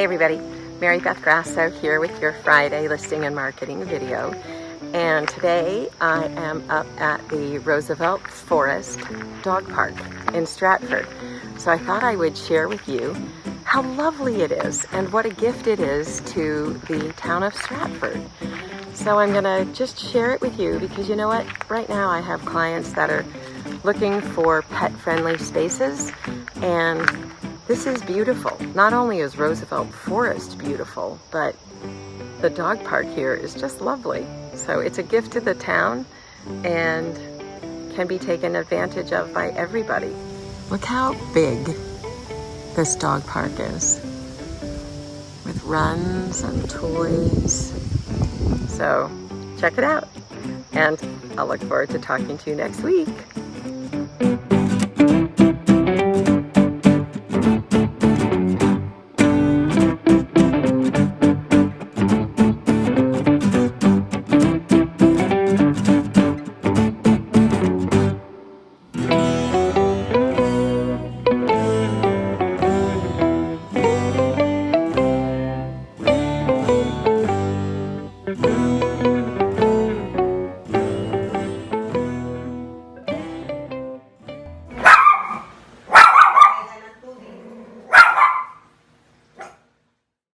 everybody, Mary Beth Grasso here with your Friday listing and marketing video. And today I am up at the Roosevelt Forest Dog Park in Stratford. So I thought I would share with you how lovely it is and what a gift it is to the town of Stratford. So I'm gonna just share it with you because you know what? Right now I have clients that are looking for pet-friendly spaces, and this is beautiful. Not only is Roosevelt Forest beautiful, but the dog park here is just lovely. So it's a gift to the town and can be taken advantage of by everybody. Look how big this dog park is, with runs and toys. So check it out, and I'll look forward to talking to you next week.